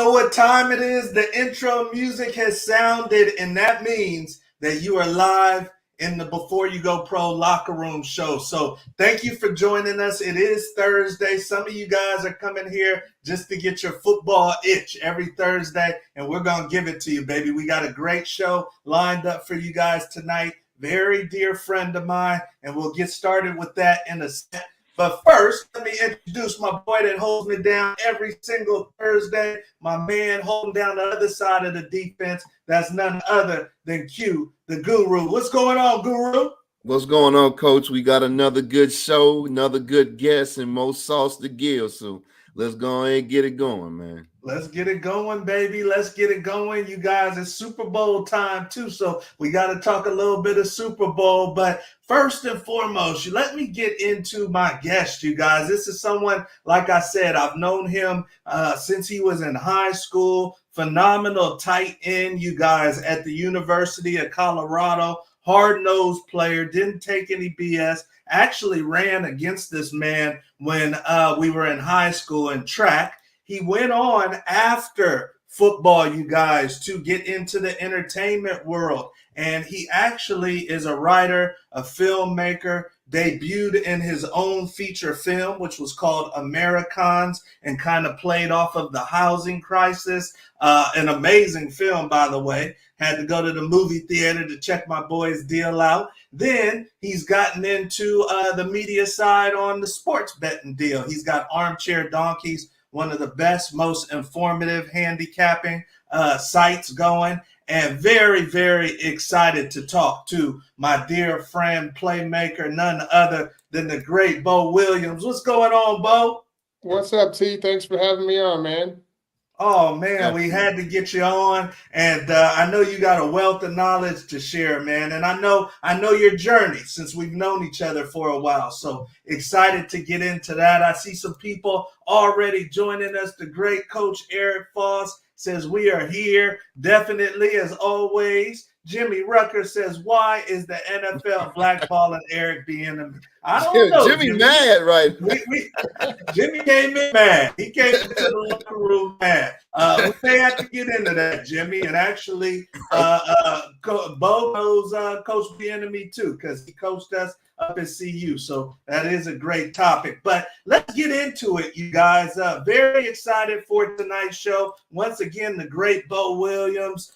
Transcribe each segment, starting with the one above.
know what time it is? The intro music has sounded, and that means that you are live in the Before You Go Pro Locker Room show. So thank you for joining us. It is Thursday. Some of you guys are coming here just to get your football itch every Thursday, and we're going to give it to you, baby. We got a great show lined up for you guys tonight. Very dear friend of mine, and we'll get started with that in a second. But first, let me introduce my boy that holds me down every single Thursday, my man holding down the other side of the defense. That's none other than Q, the Guru. What's going on, Guru? What's going on, Coach? We got another good show, another good guest, and more sauce to give. So let's go ahead and get it going, man. Let's get it going, baby. Let's get it going. You guys, it's Super Bowl time, too, so we got to talk a little bit of Super Bowl. But first and foremost, let me get into my guest, you guys. This is someone, like I said, I've known him since he was in high school. Phenomenal tight end, you guys, at the University of Colorado. Hard-nosed player, didn't take any BS. Actually ran against this man when we were in high school in track. He went on after football, you guys, to get into the entertainment world. And he actually is a writer, a filmmaker, debuted in his own feature film, which was called Americans, and kind of played off of the housing crisis. An amazing film, by the way. Had to go to the movie theater to check my boy's deal out. Then he's gotten into the media side on the sports betting deal. He's got Armchair Donkeys, one of the best, most informative handicapping sites going, and very, very excited to talk to my dear friend, playmaker, none other than the great Beau Williams. What's going on, Beau? What's up, T? Thanks for having me on, man. Oh, man, we had to get you on, and I know you got a wealth of knowledge to share, man, and I know your journey since we've known each other for a while, so excited to get into that. I see some people already joining us. The great Coach Eric Foss says we are here, definitely, as always. Jimmy Rucker says, why is the NFL blackballing Eric Bieniemy? I don't know. Jimmy mad, right? Jimmy came in mad. He came into the locker room mad. We may have to get into that, Jimmy. And actually, Beau knows Coach Bieniemy too, because he coached us up at CU. So that is a great topic. But let's get into it, you guys. Very excited for tonight's show. Once again, the great Beau Williams.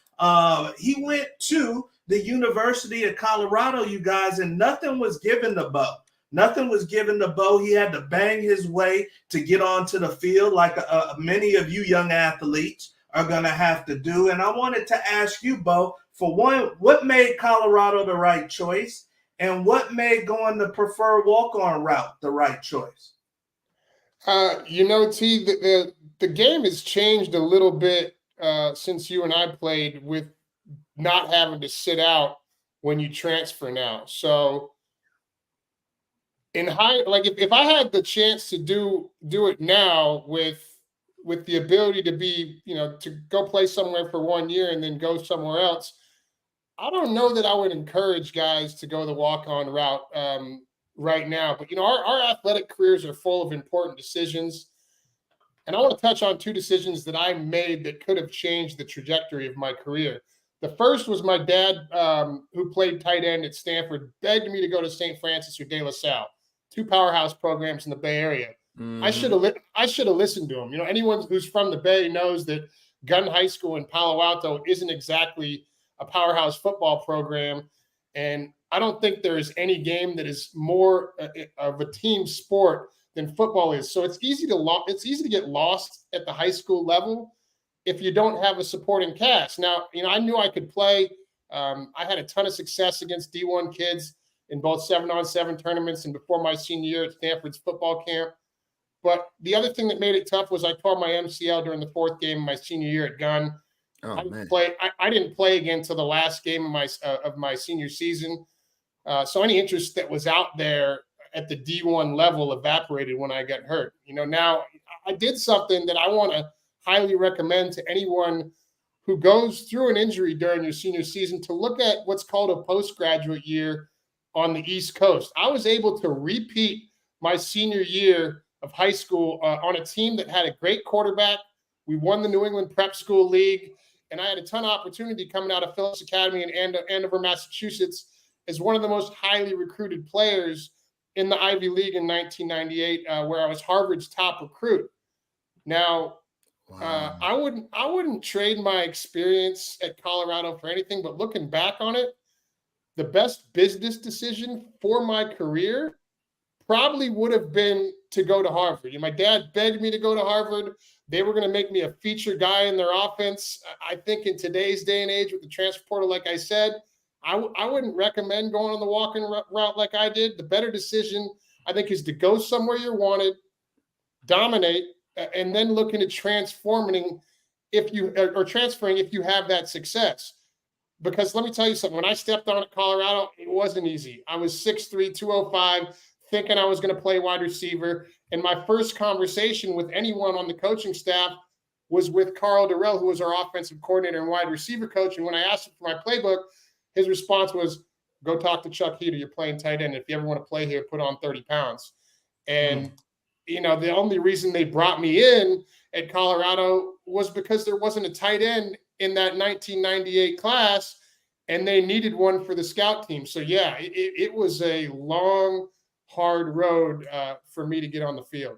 He went to the University of Colorado, you guys, and nothing was given to Beau. Nothing was given to Beau. He had to bang his way to get onto the field like many of you young athletes are going to have to do. And I wanted to ask you, Beau, for one, what made Colorado the right choice, and what made going the preferred walk-on route the right choice? T, the game has changed a little bit since you and I played, with not having to sit out when you transfer now. So if I had the chance to do it now with the ability to be, to go play somewhere for 1 year and then go somewhere else, I don't know that I would encourage guys to go the walk-on route right now. But, our athletic careers are full of important decisions. And I want to touch on two decisions that I made that could have changed the trajectory of my career. The first was my dad, who played tight end at Stanford, begged me to go to St. Francis or De La Salle, two powerhouse programs in the Bay Area. Mm-hmm. I should have listened to him. Anyone who's from the Bay knows that Gunn High School in Palo Alto isn't exactly a powerhouse football program. And I don't think there is any game that is more of a team sport than football is. So it's easy to get lost at the high school level if you don't have a supporting cast. Now, I knew I could play. I had a ton of success against D1 kids in both 7-on-7 tournaments and before my senior year at Stanford's football camp. But the other thing that made it tough was I tore my MCL during the fourth game of my senior year at Gunn. I didn't play again until the last game of my senior season. So any interest that was out there at the D1 level evaporated when I got hurt. Now I did something that I want to highly recommend to anyone who goes through an injury during your senior season to look at what's called a postgraduate year on the East Coast. I was able to repeat my senior year of high school on a team that had a great quarterback, We won the New England Prep School League, and I had a ton of opportunity coming out of Phillips Academy in Andover, Massachusetts, as one of the most highly recruited players in the Ivy League in 1998, where I was Harvard's top recruit. Now, Wow. I wouldn't trade my experience at Colorado for anything, but looking back on it, the best business decision for my career probably would have been to go to Harvard. My dad begged me to go to Harvard. They were going to make me a featured guy in their offense. I think in today's day and age with the transfer portal, like I said, I wouldn't recommend going on the walk-in route like I did. The better decision, I think, is to go somewhere you're wanted, dominate, and then look into transferring if you have that success. Because let me tell you something, when I stepped on at Colorado, it wasn't easy. I was 6'3", 205, thinking I was going to play wide receiver. And my first conversation with anyone on the coaching staff was with Carl Durrell, who was our offensive coordinator and wide receiver coach. And when I asked him for my playbook, his response was, go talk to Chuck Heater. You're playing tight end. If you ever want to play here, put on 30 pounds. And, the only reason they brought me in at Colorado was because there wasn't a tight end in that 1998 class, and they needed one for the scout team. So, yeah, it was a long, hard road for me to get on the field.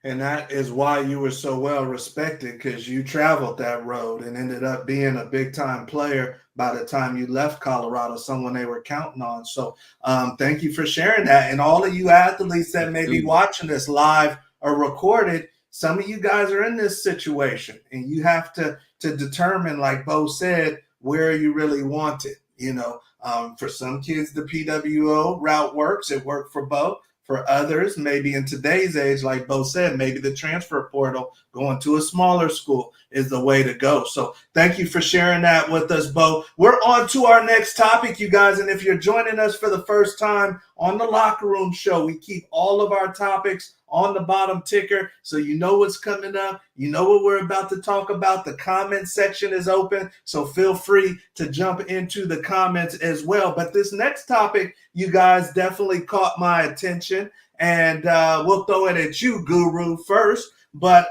And that is why you were so well respected, because you traveled that road and ended up being a big time player by the time you left Colorado, someone they were counting on. So thank you for sharing that. And all of you athletes that may be watching this live or recorded, some of you guys are in this situation and you have to determine, like Beau said, where you really want it. For some kids, the PWO route works. It worked for Beau. For others, maybe in today's age, like Beau said, maybe the transfer portal, going to a smaller school is the way to go. So thank you for sharing that with us, Beau. We're on to our next topic, you guys. And if you're joining us for the first time on the Locker Room Show, we keep all of our topics on the bottom ticker, so you know what's coming up. You know what we're about to talk about. The comment section is open, so feel free to jump into the comments as well. But this next topic, you guys, definitely caught my attention, and we'll throw it at you, Guru, first. But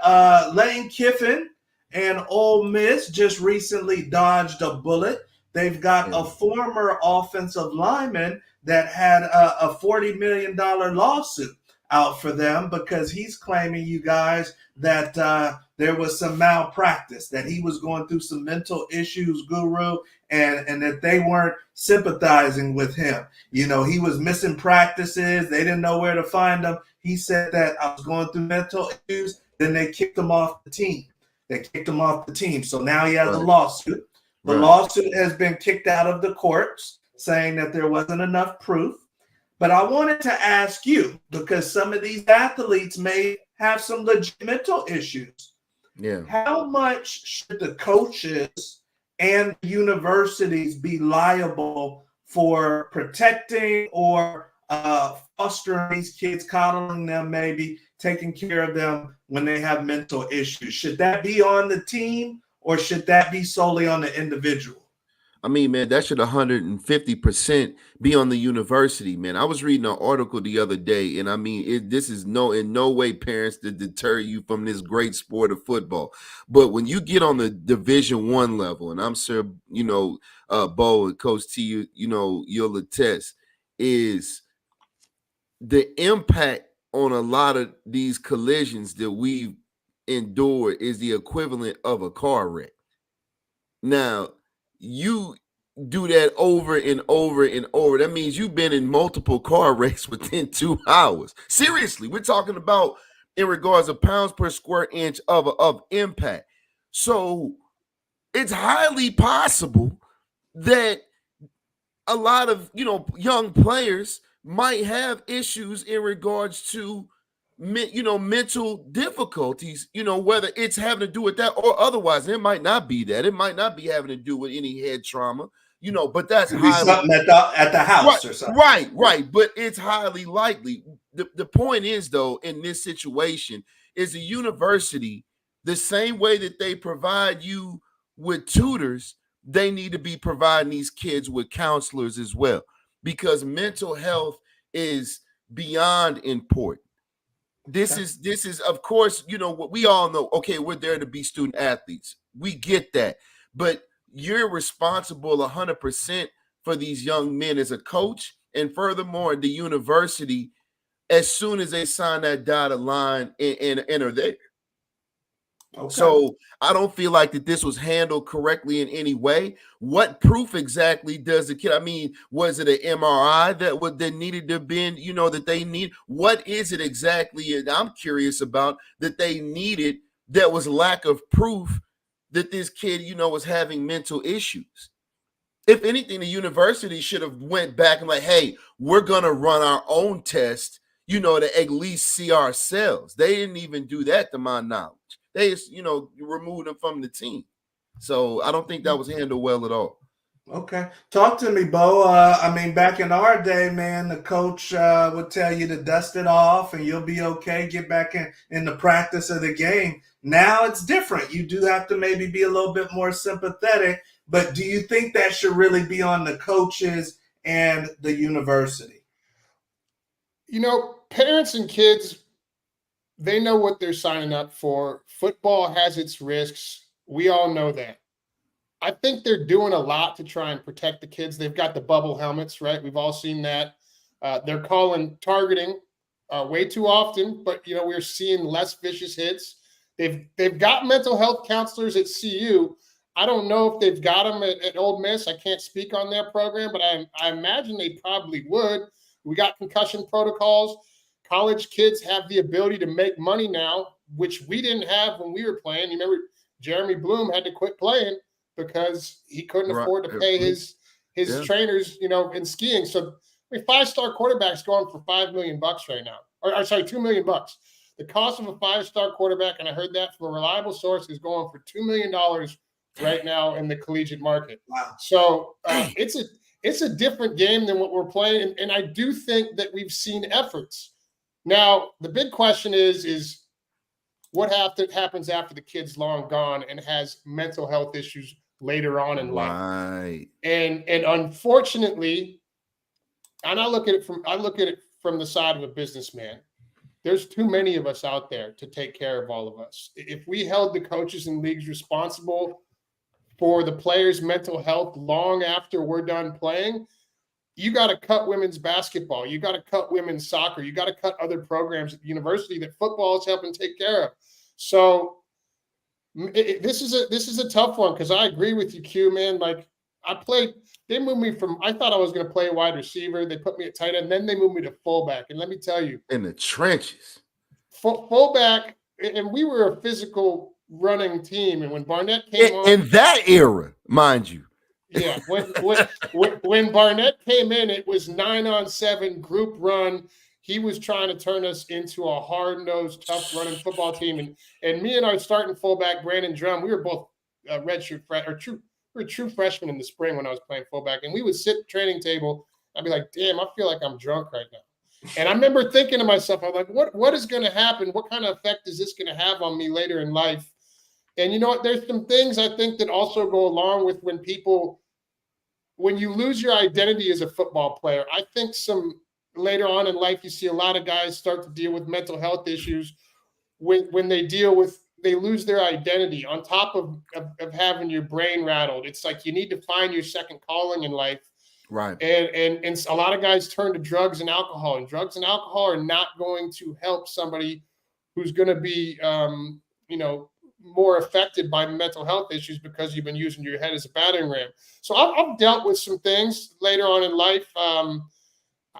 Lane Kiffin and Ole Miss just recently dodged a bullet. They've got a former offensive lineman that had a $40 million lawsuit out for them because he's claiming, you guys, that there was some malpractice, that he was going through some mental issues, Guru, and that they weren't sympathizing with him. He was missing practices. They didn't know where to find him. He said that I was going through mental issues. Then they kicked him off the team. So now he has a lawsuit. The lawsuit has been kicked out of the courts, saying that there wasn't enough proof. But I wanted to ask you, because some of these athletes may have some legit mental issues. Yeah. How much should the coaches and universities be liable for protecting or fostering these kids, coddling them, maybe taking care of them when they have mental issues? Should that be on the team, or should that be solely on the individual? I mean, man, that should 150% be on the university, man. I was reading an article the other day, and I mean, this is in no way, parents, to deter you from this great sport of football. But when you get on the Division I level, and I'm sure, Beau and Coach T, you'll attest, is the impact on a lot of these collisions that we've endured is the equivalent of a car wreck. Now, you do that over and over and over. That means you've been in multiple car wrecks within 2 hours. Seriously, we're talking about in regards of pounds per square inch of impact. So it's highly possible that a lot of young players might have issues in regards to mental difficulties, whether it's having to do with that or otherwise. It might not be that. It might not be having to do with any head trauma, but that's highly something at the house or something. Right. But it's highly likely. The point is, though, in this situation, is the university, the same way that they provide you with tutors, they need to be providing these kids with counselors as well, because mental health is beyond important. This is of course, what we all know. Okay, we're there to be student athletes. We get that. But you're responsible 100% for these young men as a coach. And furthermore, the university, as soon as they sign that dotted line and are there. Okay. So I don't feel like that this was handled correctly in any way. What proof exactly does the kid? I mean, was it an MRI that needed to be, that they need? What is it exactly? And I'm curious about that they needed. That was lack of proof that this kid, was having mental issues. If anything, the university should have went back and like, hey, we're gonna run our own test, to at least see ourselves. They didn't even do that, to my knowledge. They just, removed them from the team. So I don't think that was handled well at all. Okay. Talk to me, Beau. I mean, back in our day, man, the coach would tell you to dust it off and you'll be okay, get back in the practice of the game. Now it's different. You do have to maybe be a little bit more sympathetic, but do you think that should really be on the coaches and the university? Parents and kids, they know what they're signing up for. Football has its risks. We all know that. I think they're doing a lot to try and protect the kids. They've got the bubble helmets, right? We've all seen that. They're calling targeting way too often, but we're seeing less vicious hits. They've got mental health counselors at CU. I don't know if they've got them at Ole Miss. I can't speak on their program, but I imagine they probably would. We got concussion protocols. College kids have the ability to make money now, which we didn't have when we were playing. You remember Jeremy Bloom had to quit playing because he couldn't afford to pay his trainers, in skiing. So five-star quarterback's going for $5 million right now. Or sorry, $2 million. The cost of a five-star quarterback, and I heard that from a reliable source, is going for $2 million right now in the collegiate market. Wow. So it's a different game than what we're playing. And I do think that we've seen efforts. Now, the big question is what happens after the kid's long gone and has mental health issues later on in life. Right. And unfortunately, and I look at it from the side of a businessman. There's too many of us out there to take care of all of us. If we held the coaches and leagues responsible for the players' mental health long after we're done playing, you got to cut women's basketball. You got to cut women's soccer. You got to cut other programs at the university that football is helping take care of. So this is a tough one because I agree with you, Q, man. Like they moved me I thought I was going to play wide receiver. They put me at tight end, then they moved me to fullback. And let me tell you, in the trenches, fullback, and we were a physical running team. And when Barnett came on in that era, mind you, yeah, when Barnett came in, it was 9-on-7 group run. He was trying to turn us into a hard-nosed, tough running football team. And me and our starting fullback, Brandon Drum, we were both true freshmen in the spring when I was playing fullback. And we would sit at the training table. I'd be like, damn, I feel like I'm drunk right now. And I remember thinking to myself, I'm like, what is going to happen? What kind of effect is this going to have on me later in life? And you know what? There's some things I think that also go along with when you lose your identity as a football player. I think later on in life, you see a lot of guys start to deal with mental health issues when they lose their identity on top of having your brain rattled. It's like you need to find your second calling in life. Right. And a lot of guys turn to drugs and alcohol, and drugs and alcohol are not going to help somebody who's going to be, more affected by mental health issues because you've been using your head as a battering ram. So I've dealt with some things later on in life.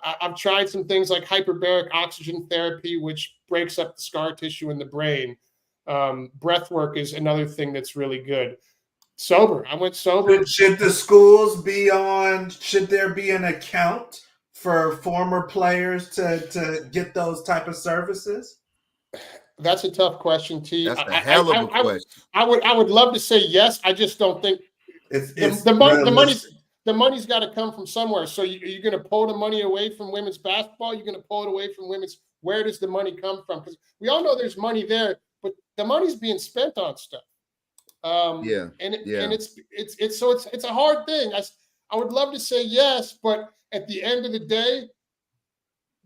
I've tried some things like hyperbaric oxygen therapy, which breaks up the scar tissue in the brain. Breath work is another thing that's really good. Sober. I went sober. Should the schools should there be an account for former players to get those type of services? That's a tough question, T. That's a hell of a question. I would love to say yes. I just don't think the money's got to come from somewhere. So you're going to pull the money away from women's basketball. You're going to pull it away from women's. Where does the money come from? Because we all know there's money there, but the money's being spent on stuff. It's a hard thing. I would love to say yes, but at the end of the day,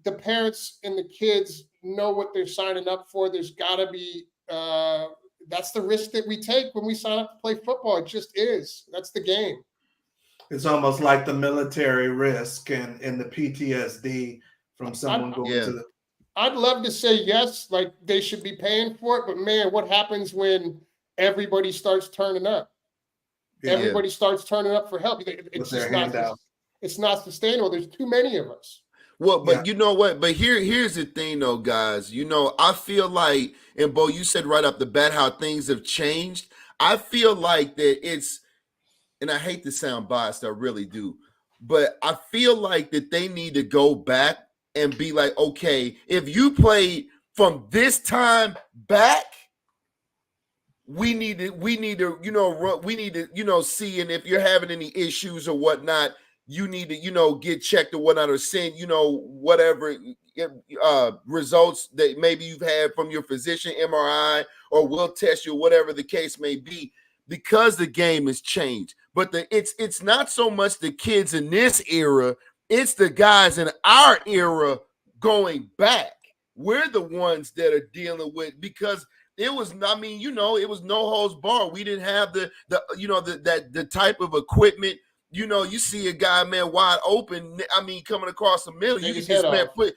the parents and the kids know what they're signing up for. There's got to be, that's the risk that we take when we sign up to play football. It just is. That's the game. It's almost like the military risk and the PTSD from someone going to the. I'd love to say yes, like they should be paying for it, but man, what happens when everybody starts turning up? Everybody starts turning up for help. It's just it's not sustainable. There's too many of us. Well, but you know what? But here's the thing, though, guys. You know, I feel like, and Beau, you said right off the bat how things have changed. I feel like that it's, and I hate to sound biased, I really do, but I feel like that they need to go back and be like, okay, if you played from this time back, we need to, see, and if you're having any issues or whatnot, you need to, get checked or whatnot, or send, whatever results that maybe you've had from your physician, MRI, or will test you, whatever the case may be, because the game has changed. But it's not so much the kids in this era, it's the guys in our era going back. We're the ones that are dealing with, because it was, it was no holds barred. We didn't have the type of equipment. You see a guy, man, wide open. Coming across the middle, you can just, man, put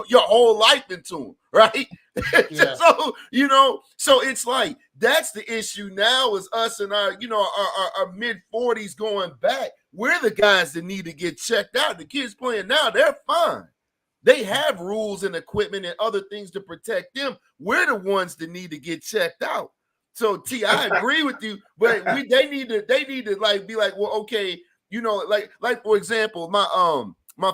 your whole life into him, right? Yeah. So it's like that's the issue now, is us and our mid 40s going back. We're the guys that need to get checked out. The kids playing now, they're fine. They have rules and equipment and other things to protect them. We're the ones that need to get checked out. So T, I agree with you, but they need to like be like, well, okay, like for example, my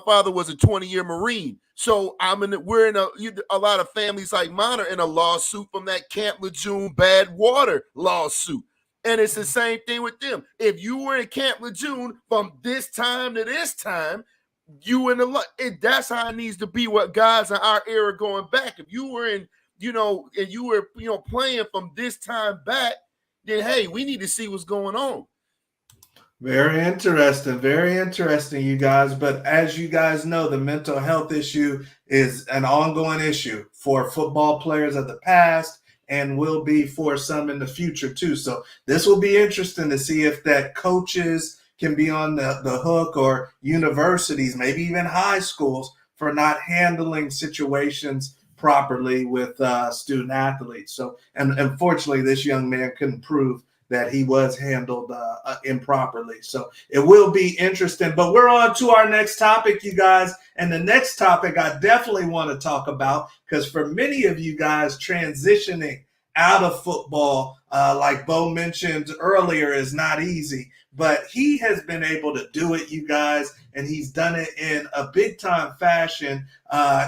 father was a 20-year Marine. So we're in a lot of families like mine are in a lawsuit from that Camp Lejeune bad water lawsuit. And it's the same thing with them. If you were in Camp Lejeune from this time to this time, you in that's how it needs to be. What guys in our era going back. If you were in, and you were, playing from this time back, then hey, we need to see what's going on. Very interesting, you guys. But as you guys know, the mental health issue is an ongoing issue for football players of the past, and will be for some in the future too. So this will be interesting to see if that coaches can be on the hook, or universities, maybe even high schools, for not handling situations properly with student athletes. So, and unfortunately, this young man couldn't prove that he was handled improperly. So it will be interesting. But we're on to our next topic, you guys. And the next topic I definitely want to talk about, because for many of you guys, transitioning out of football, like Beau mentioned earlier, is not easy. But he has been able to do it, you guys, and he's done it in a big-time fashion.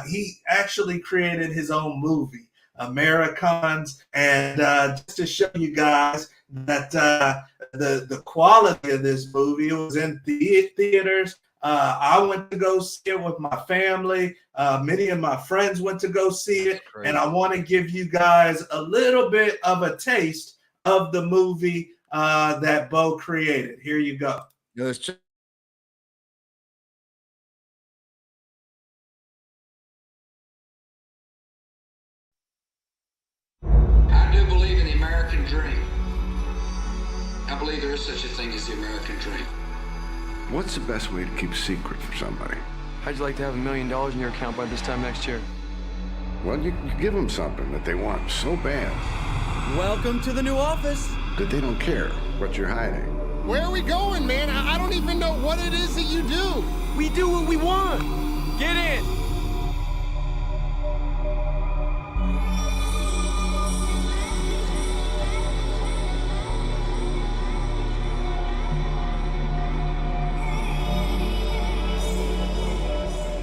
He actually created his own movie, Americans, and just to show you guys that the quality of this movie, it was in theaters. I went to go see it with my family. Many of my friends went to go see it, and I want to give you guys a little bit of a taste of the movie that Beau created. Here you go. Yeah, let's check. I do believe in the American dream. I believe there is such a thing as the American dream. What's the best way to keep a secret from somebody? How'd you like to have $1 million in your account by this time next year? Well, you give them something that they want so bad Welcome to the new office. that they don't care what you're hiding. Where are we going, man? I don't even know what it is that you do. We do what we want. Get in.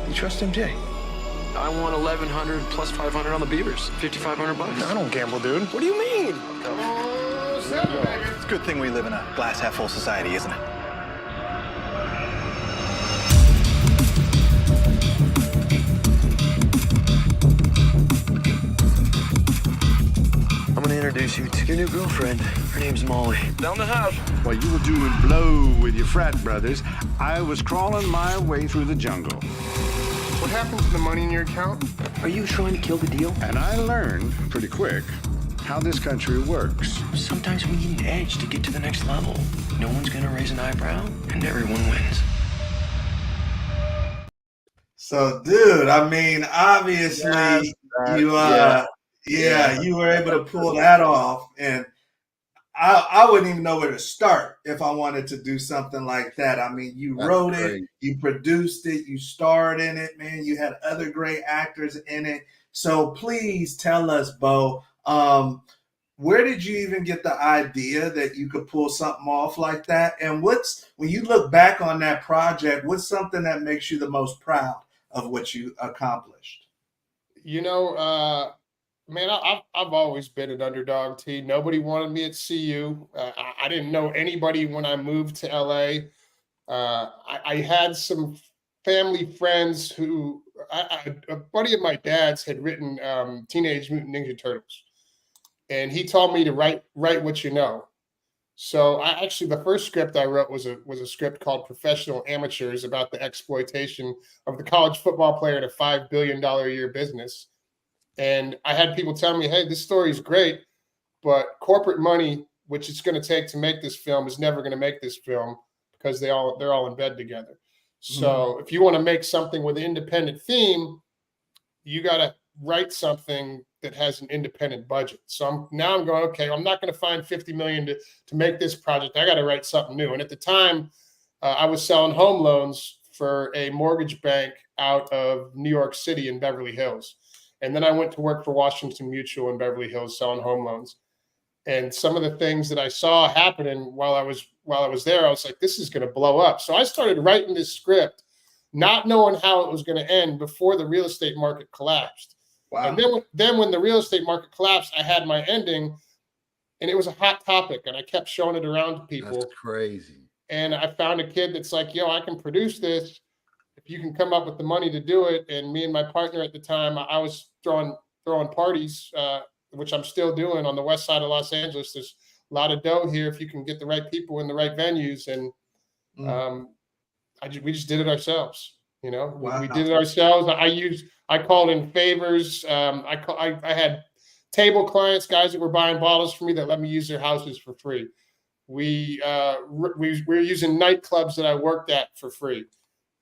You trust MJ? I won 1,100 plus 500 on the Beavers. 5,500 bucks. I don't gamble, dude. What do you mean? It's a good thing we live in a glass half full society, isn't it? I'm gonna introduce you to your new girlfriend. Her name's Molly. Down the house. While you were doing blow with your frat brothers, I was crawling my way through the jungle. What happened to the money in your account? Are you trying to kill the deal? And I learned pretty quick how this country works. Sometimes we need an edge to get to the next level. No one's gonna raise an eyebrow, and everyone wins. So, dude, I mean, obviously, you were able to pull that off, and I wouldn't even know where to start if I wanted to do something like that. I mean, you wrote it, you produced it, you starred in it, man. You had other great actors in it. So please tell us, Beau, where did you even get the idea that you could pull something off like that? And when you look back on that project, what's something that makes you the most proud of what you accomplished? You know, man, I've always been an underdog, T. Nobody wanted me at CU. I didn't know anybody when I moved to LA. I had some family friends who, a buddy of my dad's had written Teenage Mutant Ninja Turtles. And he told me to write what you know. So the first script I wrote was a script called Professional Amateurs, about the exploitation of the college football player in a $5 billion a year business. And I had people tell me, hey, this story is great, but corporate money, which it's going to take to make this film, is never going to make this film, because they're all in bed together. So if you want to make something with an independent theme, you got to write something that has an independent budget. So I'm going, okay, I'm not going to find $50 million to make this project. I got to write something new. And at the time, I was selling home loans for a mortgage bank out of New York City in Beverly Hills. And then I went to work for Washington Mutual in Beverly Hills selling home loans. And some of the things that I saw happening while I was there, I was like, this is going to blow up. So I started writing this script, not knowing how it was going to end, before the real estate market collapsed. Wow. And then when the real estate market collapsed, I had my ending, and it was a hot topic, and I kept showing it around to people. That's crazy. And I found a kid that's like, yo, I can produce this if you can come up with the money to do it. And me and my partner at the time, I was throwing parties, which I'm still doing on the west side of Los Angeles. There's a lot of dough here if you can get the right people in the right venues. And we just did it ourselves. You know, we did it ourselves. I called in favors. I had table clients, guys that were buying bottles for me, that let me use their houses for free. We were using nightclubs that I worked at for free.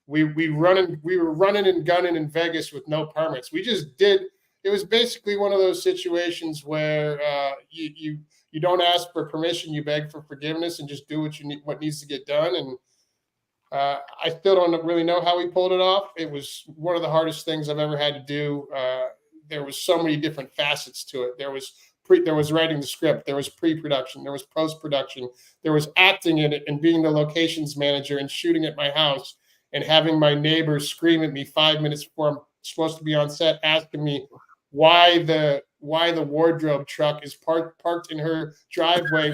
We were running and gunning in Vegas with no permits. We just did. It was basically one of those situations where you don't ask for permission, you beg for forgiveness, and just do what needs to get done. And I still don't really know how we pulled it off. It was one of the hardest things I've ever had to do. There was so many different facets to it. There was writing the script. There was pre-production. There was post-production. There was acting in it and being the locations manager and shooting at my house and having my neighbors scream at me 5 minutes before I'm supposed to be on set, asking me why the wardrobe truck is parked in her driveway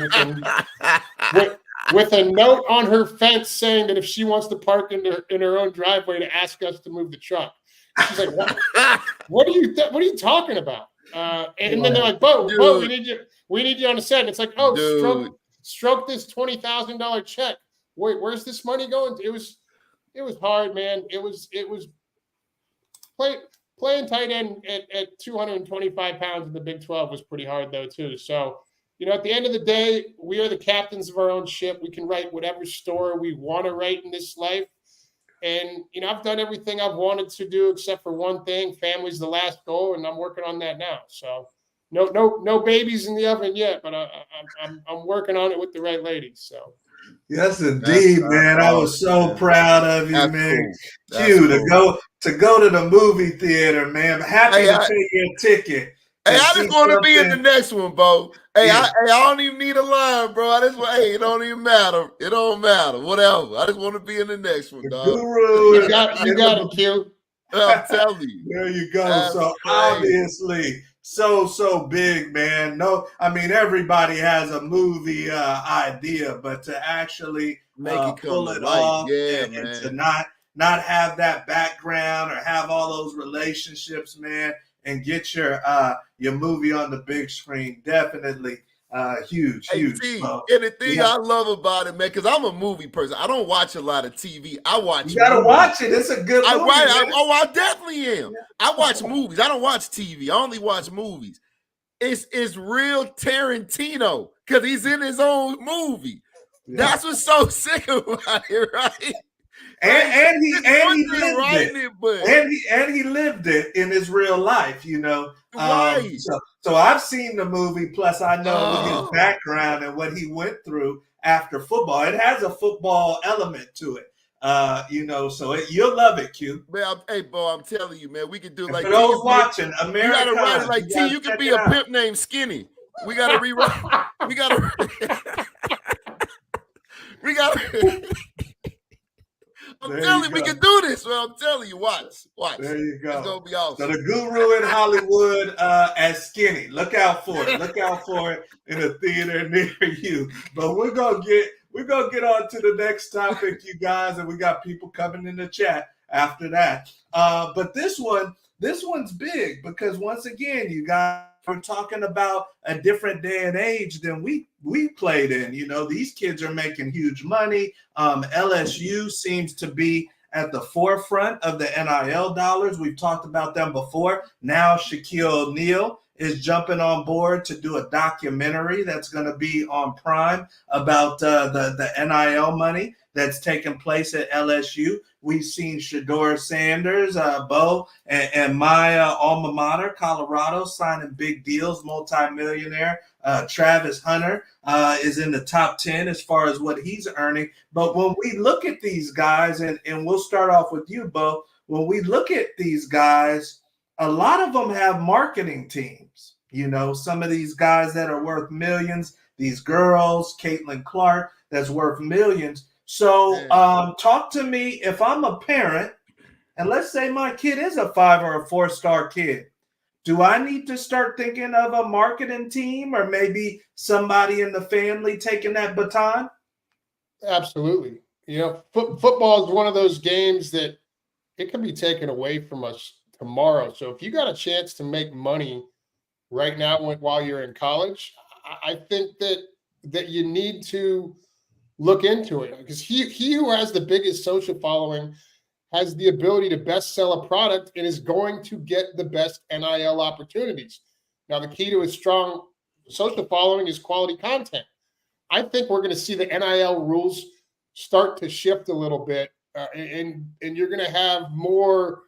with a note on her fence saying that if she wants to park in her own driveway, to ask us to move the truck. She's like, what are you talking about? And then they're like, Beau, we need you on the set. And it's like, oh, stroke this $20,000 check. Wait, where's this money going? It was hard, man. It was playing tight end at 225 pounds in the Big 12 was pretty hard though too. So, you know, at the end of the day, we are the captains of our own ship. We can write whatever story we want to write in this life. And, you know, I've done everything I've wanted to do except for one thing. Family's the last goal, and I'm working on that now. So no babies in the oven yet, but I'm working on it with the right ladies. So. Yes, indeed, man. I was so proud of you, man. Cool. To go to the movie theater, man. Happy to pay your ticket. Hey, I just want to be in the next one, Beau. Hey, I don't even need a line, bro. It don't even matter. It don't matter. Whatever. I just want to be in the next one, dog. Guru, you got it, Q. I'm telling you. There you go. That's so crazy. Obviously, so big, man. No, I mean everybody has a movie idea, but to actually pull it off and to not have that background or have all those relationships, man, and get your movie on the big screen, definitely Huge. See, So, and the thing yeah. I love about it, man, because I'm a movie person. I don't watch a lot of TV. I watch. You gotta movies. watch it. It's a good movie. I definitely am. Yeah. I watch movies. I don't watch TV. I only watch movies. It's real Tarantino because he's in his own movie. Yeah. That's what's so sick about it, right? And he lived it. And he lived it in his real life, you know. Right. So I've seen the movie, plus I know his background and what he went through after football. It has a football element to it. You know, so you'll love it, Q. Man, hey, Beau, I'm telling you, man, we could do like for those watching, America. You gotta write it like T. You could be a pimp named Skinny. We gotta rewrite. we gotta. I'm telling you, we can do this. Well, I'm telling you, watch. There you go. It's gonna be awesome. So the guru in Hollywood as Skinny. Look out for it. Look out for it in a theater near you. But we're gonna get on to the next topic, you guys, and we got people coming in the chat after that. But this one's big because once again, you guys are talking about a different day and age than we played in. You know, these kids are making huge money. LSU seems to be at the forefront of the NIL dollars. We've talked about them before. Now Shaquille O'Neal is jumping on board to do a documentary that's going to be on Prime about the NIL money that's taking place at LSU. We've seen Shedeur Sanders, Beau, and my alma mater, Colorado, signing big deals, multimillionaire. Travis Hunter is in the top 10 as far as what he's earning. But when we look at these guys, and we'll start off with you, Beau, when we look at these guys, a lot of them have marketing teams. You know, some of these guys that are worth millions, these girls, Caitlin Clark, that's worth millions. So talk to me if I'm a parent, and let's say my kid is a 5 or a 4-star kid. Do I need to start thinking of a marketing team or maybe somebody in the family taking that baton? Absolutely. You know, football is one of those games that it can be taken away from us tomorrow. So if you got a chance to make money right now while you're in college, I think that you need to look into it, because he who has the biggest social following has the ability to best sell a product and is going to get the best NIL opportunities. Now, the key to a strong social following is quality content. I think we're going to see the NIL rules start to shift a little bit, and you're going to have more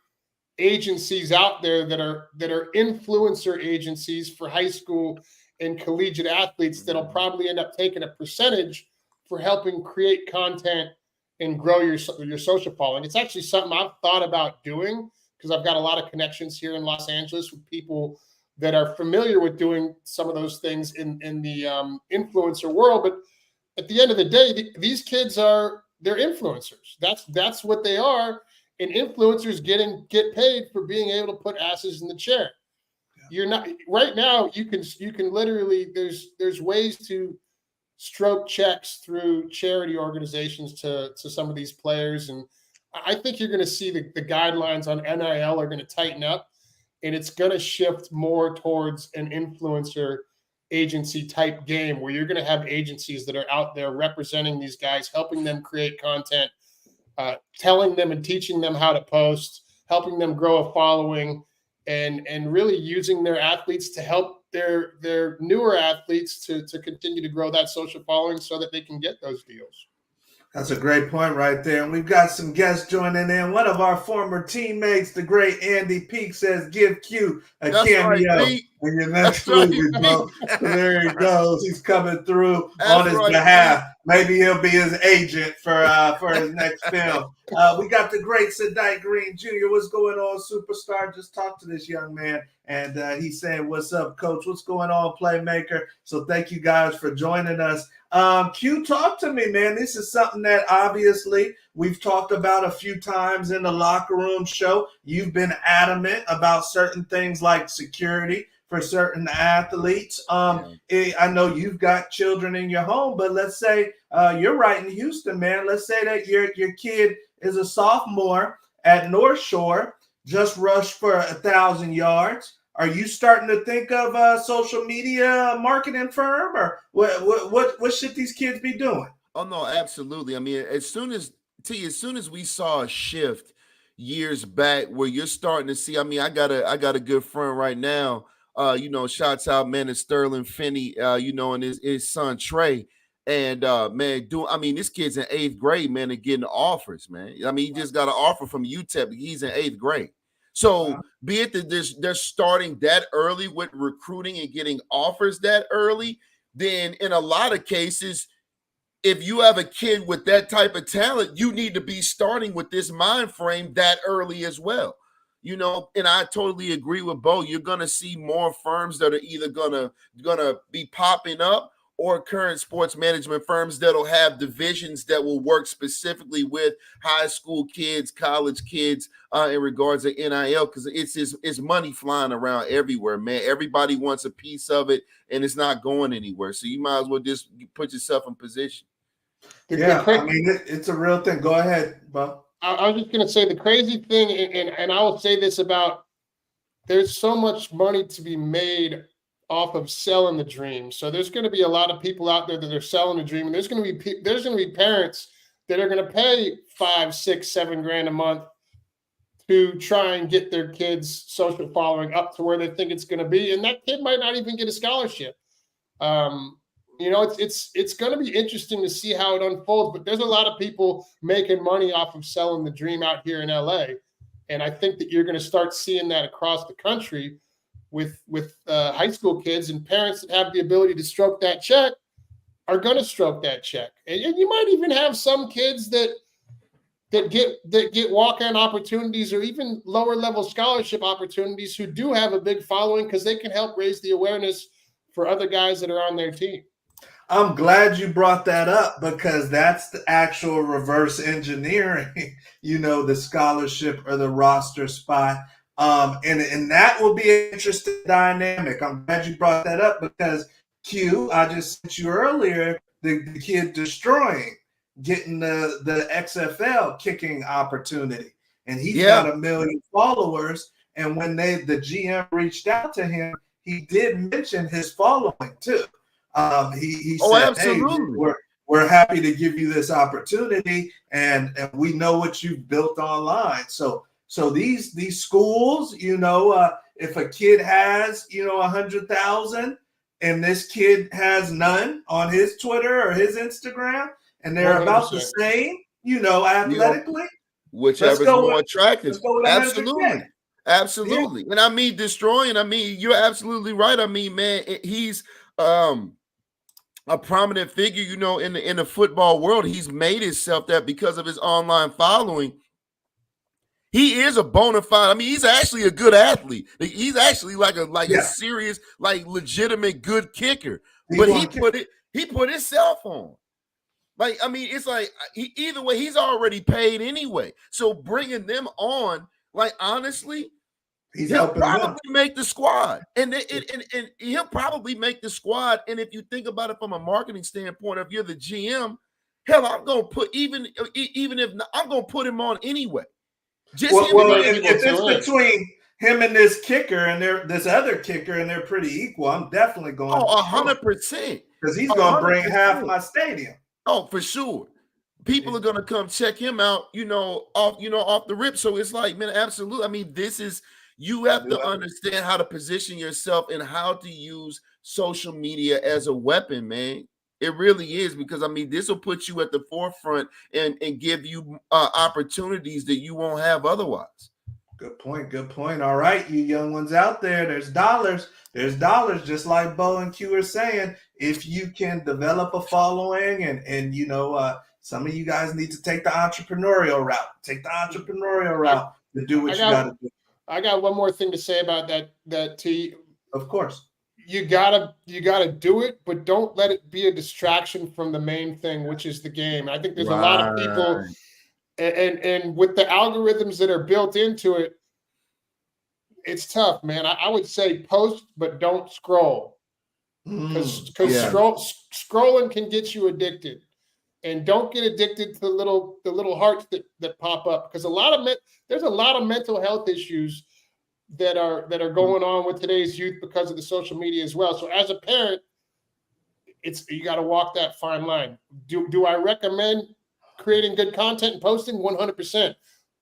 agencies out there that are influencer agencies for high school and collegiate athletes that'll probably end up taking a percentage for helping create content and grow your social following. It's actually something I've thought about doing because I've got a lot of connections here in Los Angeles with people that are familiar with doing some of those things in the influencer world. But at the end of the day, these kids they're influencers. That's what they are. And influencers get paid for being able to put asses in the chair. Yeah. You're not right now. You can literally there's ways to stroke checks through charity organizations to some of these players. And I think you're going to see the guidelines on NIL are going to tighten up, and it's going to shift more towards an influencer agency type game where you're going to have agencies that are out there representing these guys, helping them create content, telling them and teaching them how to post, helping them grow a following, and really using their athletes to help their newer athletes to continue to grow that social following so that they can get those deals. That's a great point right there. And we've got some guests joining in. One of our former teammates, the great Andy Peak, says, give Q a cameo in your next movie, bro. So there he goes. He's coming through on his behalf. Maybe he'll be his agent for his next film. We got the great Sadite Green Jr. What's going on, superstar? Just talk to this young man. And he's saying, what's up, coach? What's going on, playmaker? So thank you guys for joining us. Q, talk to me, man. This is something that obviously we've talked about a few times in the locker room show. You've been adamant about certain things like security for certain athletes. I know you've got children in your home, but let's say you're right in Houston, man. Let's say that your kid is a sophomore at North Shore, just rushed for 1,000 yards. Are you starting to think of a social media marketing firm, or what should these kids be doing? Oh no, absolutely. I mean, as soon as we saw a shift years back where you're starting to see, I mean, I got a good friend right now. Shouts out, man, to Sterling Finney, and his son Trey. And man, this kid's in 8th grade, man, and getting offers, man. I mean, he just got an offer from UTEP. He's in 8th grade. So be it that they're starting that early with recruiting and getting offers that early, then in a lot of cases, if you have a kid with that type of talent, you need to be starting with this mind frame that early as well. And I totally agree with Beau. You're gonna see more firms that are either gonna be popping up, or current sports management firms that'll have divisions that will work specifically with high school kids, college kids, in regards to NIL, because it's money flying around everywhere, man. Everybody wants a piece of it, and it's not going anywhere. So you might as well just put yourself in position. Yeah, I mean, it's a real thing. Go ahead, Beau. I was just going to say the crazy thing, and I will say this about, there's so much money to be made off of selling the dream. So there's going to be a lot of people out there that are selling the dream, and there's going to be parents that are going to pay $5, $6, $7 grand a month to try and get their kids' social following up to where they think it's going to be, and that kid might not even get a scholarship. It's going to be interesting to see how it unfolds, but there's a lot of people making money off of selling the dream out here in LA. And I think that you're going to start seeing that across the country with high school kids, and parents that have the ability to stroke that check are going to stroke that check. And you might even have some kids that get walk-on opportunities or even lower level scholarship opportunities who do have a big following because they can help raise the awareness for other guys that are on their team. I'm glad you brought that up, because that's the actual reverse engineering, the scholarship or the roster spot. And that will be an interesting dynamic. I'm glad you brought that up, because I just sent you earlier, the kid destroying, getting the XFL kicking opportunity. And he's got 1 million followers. And when the GM reached out to him, he did mention his following too. He said, absolutely. Hey, we're happy to give you this opportunity, and we know what you've built online. So these schools, if a kid has 100,000 and this kid has none on his Twitter or his Instagram, and they're 100%. About the same, athletically, whichever is more attractive. Absolutely. Absolutely. Yeah. And I mean, destroying, you're absolutely right. I mean, man, he's a prominent figure, in the football world. He's made himself that because of his online following. He is a bona fide. He's actually a good athlete. He's actually a serious, legitimate good kicker. But he put himself on. It's either way, he's already paid anyway. So bringing them on, honestly, he'll probably make the squad, and he'll probably make the squad. And if you think about it from a marketing standpoint, if you're the GM, hell, I'm gonna put even if not, I'm gonna put him on anyway. Just if it's between him and this kicker and this other kicker, and they're pretty equal, I'm definitely going. 100%, because he's gonna bring half my stadium. Oh, for sure. People are gonna come check him out, off the rip. So it's like, man, absolutely. This is. You have to understand how to position yourself and how to use social media as a weapon, man. It really is, because this will put you at the forefront and give you opportunities that you won't have otherwise. Good point. All right, you young ones out there, there's dollars, just like Beau and Q are saying. If you can develop a following and some of you guys need to take the entrepreneurial route. To do what you got to do. I got one more thing to say about that T. Of course. You gotta do it, but don't let it be a distraction from the main thing, which is the game. I think there's a lot of people, and with the algorithms that are built into it, it's tough, man. I would say post, but don't scroll, because scrolling can get you addicted. And don't get addicted to the little hearts that pop up, because there's a lot of mental health issues that are going on with today's youth because of the social media as well. So as a parent, you got to walk that fine line. Do I recommend creating good content and posting? 100%.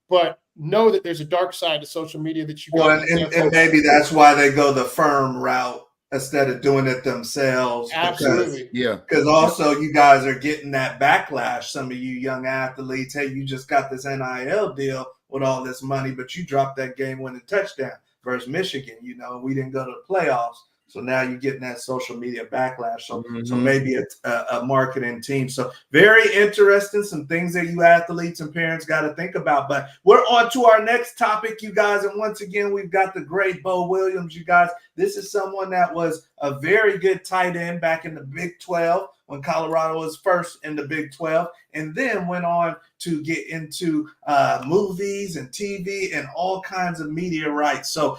But know that there's a dark side to social media that you got. Well, and maybe that's why they go the firm route instead of doing it themselves. Absolutely. Because also you guys are getting that backlash. Some of you young athletes, hey, you just got this NIL deal with all this money, but you dropped that game-winning touchdown versus Michigan. You know, we didn't go to the playoffs. So now you're getting that social media backlash. So maybe it's a marketing team. So very interesting, some things that you athletes and parents got to think about. But we're on to our next topic, you guys. And once again, we've got the great Beau Williams, you guys. This is someone that was a very good tight end back in the Big 12 when Colorado was first in the Big 12, and then went on to get into movies and TV and all kinds of media rights. So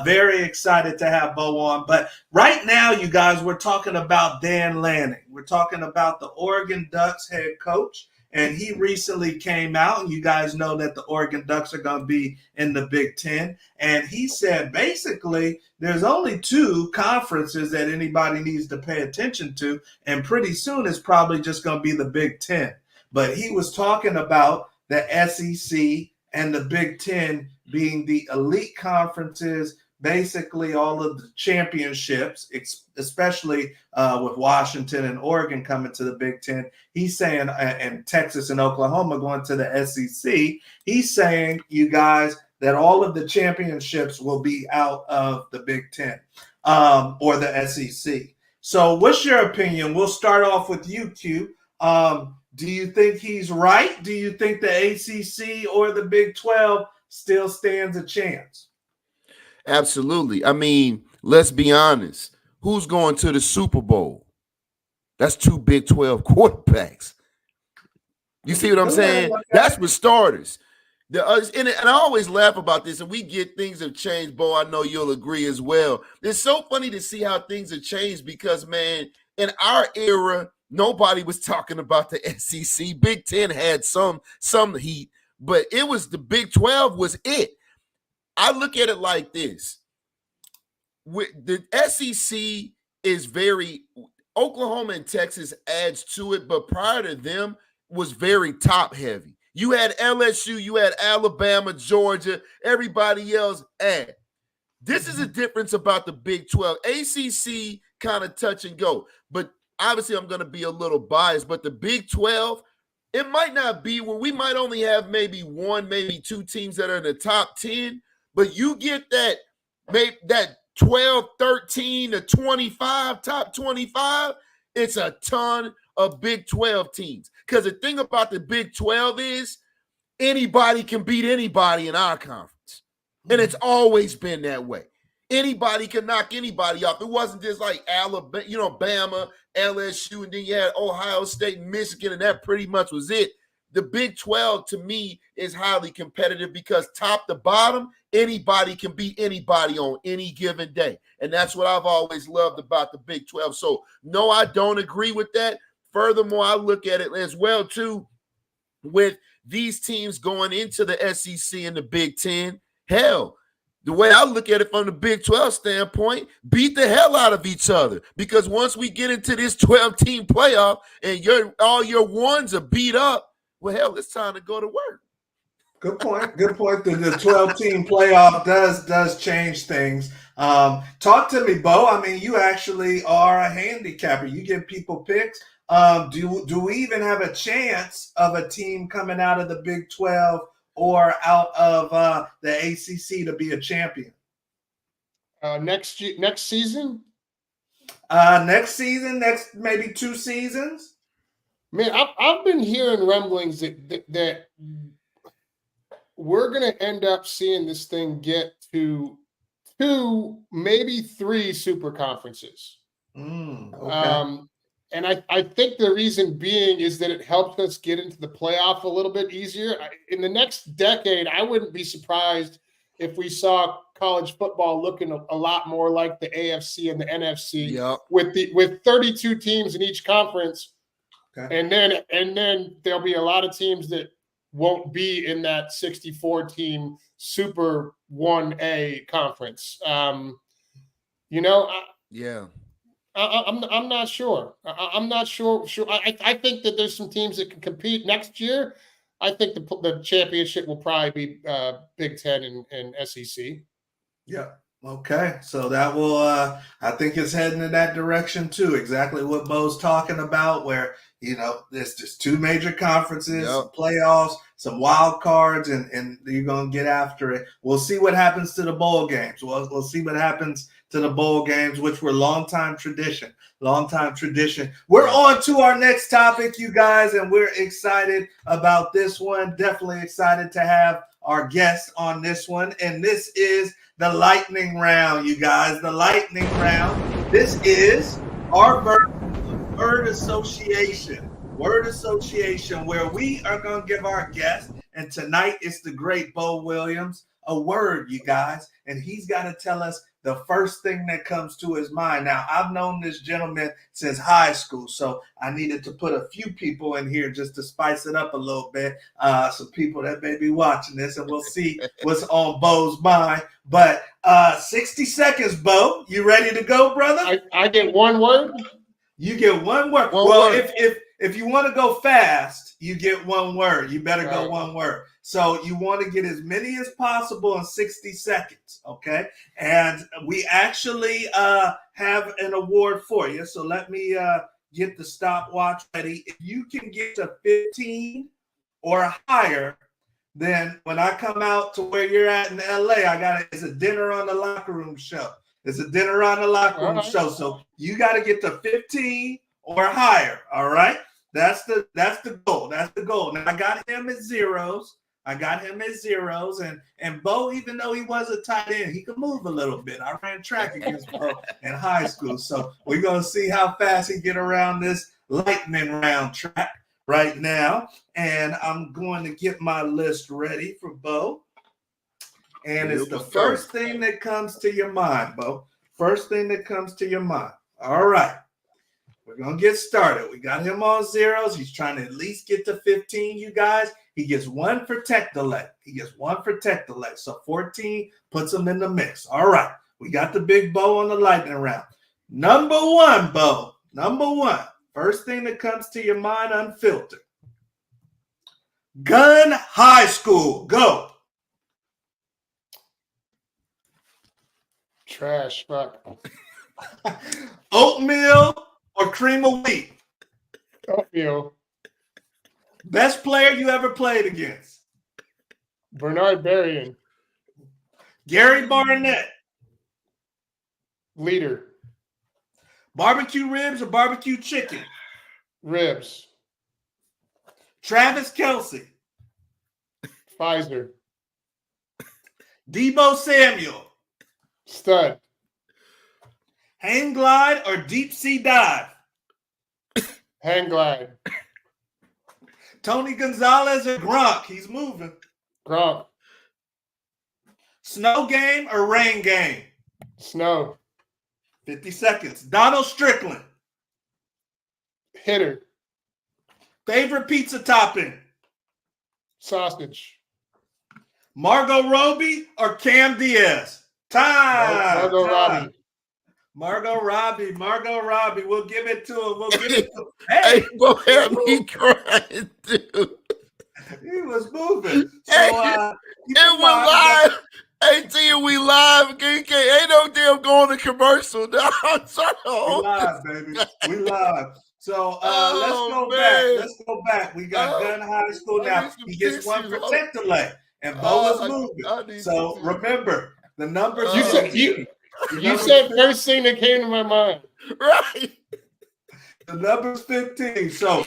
very excited to have Beau on. But right now, you guys, we're talking about Dan Lanning. We're talking about the Oregon Ducks head coach. And he recently came out, and you guys know that the Oregon Ducks are going to be in the Big Ten. And he said, basically, there's only 2 conferences that anybody needs to pay attention to. And pretty soon it's probably just going to be the Big Ten. But he was talking about the SEC and the Big Ten being the elite conferences, basically all of the championships, especially with Washington and Oregon coming to the Big Ten. He's saying, and Texas and Oklahoma going to the SEC, he's saying, you guys, that all of the championships will be out of the Big Ten or the SEC. So what's your opinion? We'll start off with you, Q. Do you think he's right? Do you think the ACC or the Big 12 still stands a chance? Absolutely. I mean, let's be honest. Who's going to the Super Bowl? That's 2 Big 12 quarterbacks. You see what I'm saying? That's for starters. And I always laugh about this, and we get things have changed, Beau. I know you'll agree as well. It's so funny to see how things have changed because, man, in our era, nobody was talking about the SEC. Big Ten had some heat, but it was the Big 12 was it. I look at it like this. The SEC is Oklahoma and Texas adds to it, but prior to them was very top heavy. You had LSU, you had Alabama, Georgia, everybody else add. This is a difference about the Big 12. ACC kind of touch and go, but obviously I'm going to be a little biased, but the Big 12, it might not be where we might only have maybe 1, maybe 2 teams that are in the top 10, but you get that 12, 13 to 25, top 25, it's a ton of Big 12 teams. Because the thing about the Big 12 is anybody can beat anybody in our conference. And it's always been that way. Anybody can knock anybody off. It wasn't just like Alabama, Bama, LSU, and then you had Ohio State and Michigan, and that pretty much was it. The Big 12, to me, is highly competitive because top to bottom, anybody can beat anybody on any given day. And that's what I've always loved about the Big 12. So, no, I don't agree with that. Furthermore, I look at it as well, too, with these teams going into the SEC and the Big 10. Hell, the way I look at it from the Big 12 standpoint, beat the hell out of each other. Because once we get into this 12-team playoff and all your ones are beat up, well, hell, it's time to go to work. Good point. Good point. The 12-team playoff does change things. Talk to me, Beau. I mean, you actually are a handicapper. You give people picks. Do we even have a chance of a team coming out of the Big 12 or out of the ACC to be a champion? Next season? Next season, next maybe 2 seasons? Man, I've been hearing rumblings that we're going to end up seeing this thing get to 2, maybe 3 super conferences. Okay. And I think the reason being is that it helps us get into the playoff a little bit easier. In the next decade, I wouldn't be surprised if we saw college football looking a lot more like the AFC and the NFC. Yep. with 32 teams in each conference. Okay. And then there'll be a lot of teams that won't be in that 64-team Super 1A conference. Yeah. I'm not sure. I'm not sure. I think that there's some teams that can compete next year. I think the championship will probably be Big Ten and SEC. Yeah. Okay. So that will, I think it's heading in that direction too. Exactly what Beau's talking about, where, there's just two major conferences, some playoffs, some wild cards, and you're going to get after it. We'll see what happens to the bowl games. We'll see what happens to the bowl games, which were long-time tradition. We're on to our next topic, you guys, and we're excited about this one. Definitely excited to have our guest on this one. And this is the lightning round, you guys. The lightning round. This is our word association. Word association, where we are going to give our guest, and tonight it's the great Beau Williams, a word, you guys. And he's got to tell us the first thing that comes to his mind. Now, I've known this gentleman since high school, so I needed to put a few people in here just to spice it up a little bit. Some people that may be watching this, and we'll see what's on Beau's mind. But 60 seconds, Beau. You ready to go, brother? I get one word? You get one word. Word. If you want to go fast, you get one word. You better go one word. So you want to get as many as possible in 60 seconds, okay? And we actually have an award for you. So let me get the stopwatch ready. If you can get to 15 or higher, then when I come out to where you're at in LA, it's a dinner on the locker room show. It's a dinner on the locker room show. So you got to get to 15 or higher, all right? That's the goal. That's the goal. Now, I got him at zeros. And Beau, even though he was a tight end, he could move a little bit. I ran track against Beau in high school. So we're going to see how fast he get around this lightning round track right now. And I'm going to get my list ready for Beau. And it's the first thing that comes to your mind, Beau. First thing that comes to your mind. All right. We're going to get started. We got him on zeros. He's trying to at least get to 15, you guys. He gets one for tech delay. So 14 puts him in the mix. All right. We got the big Beau on the lightning round. Number one, Beau. First thing that comes to your mind, unfiltered. Gun High School. Go. Trash. Fuck. Oatmeal or cream of wheat? Oatmeal. Best player you ever played against? Bernard Berrien. Gary Barnett. Leader. Barbecue ribs or barbecue chicken? Ribs. Travis Kelce. Pfizer. Debo Samuel. Stud. Hang glide or deep sea dive? Hang glide. Tony Gonzalez or Gronk? He's moving. Gronk. Snow game or rain game? Snow. 50 seconds. Donald Strickland. Hitter. Favorite pizza topping? Sausage. Margot Robbie or Cam Diaz? Time. Margot Robbie. We'll give it to him. Hey, Beau had me crying, dude. He was moving. So, and we're live. AT, we live. Ain't no damn going to commercial. No, we live, baby. We live. So let's go back. We got Gun High School now. He gets one for tech delay. And Beau is moving. So remember, the numbers. You said first thing that came to my mind. Right. The number's 15. So,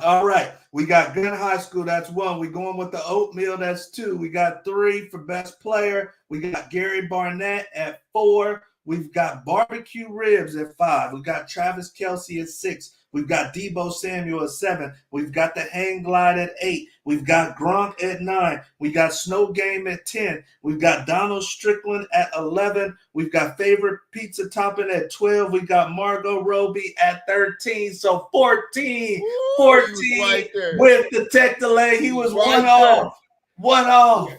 all right. We got Gun High School. That's one. We're going with the oatmeal. That's two. We got 3 for best player. We got Gary Barnett at 4. We've got barbecue ribs at 5. We've got Travis Kelce at 6. We've got Debo Samuel at 7. We've got the hang glide at 8. We've got Gronk at 9. We got Snow Game at 10. We've got Donald Strickland at 11. We've got Favorite Pizza Topping at 12. We got Margot Robbie at 13. So 14. Ooh, 14 right there. with the tech delay. He was Right one there. off. One off.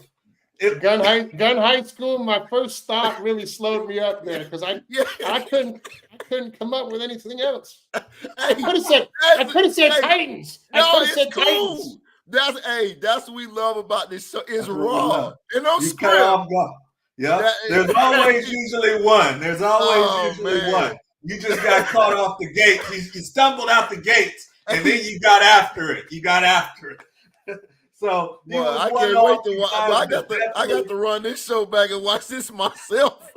Gun high school, my first thought really slowed me up there because I couldn't come up with anything else. I could have said Titans. No, it's cool. That's what we love about this show. It's raw. And no script. Yeah. There's always usually one. There's always one. You just got caught off the gate. You stumbled out the gates, and then you got after it. So I can't wait to watch. I got to run this show back and watch this myself.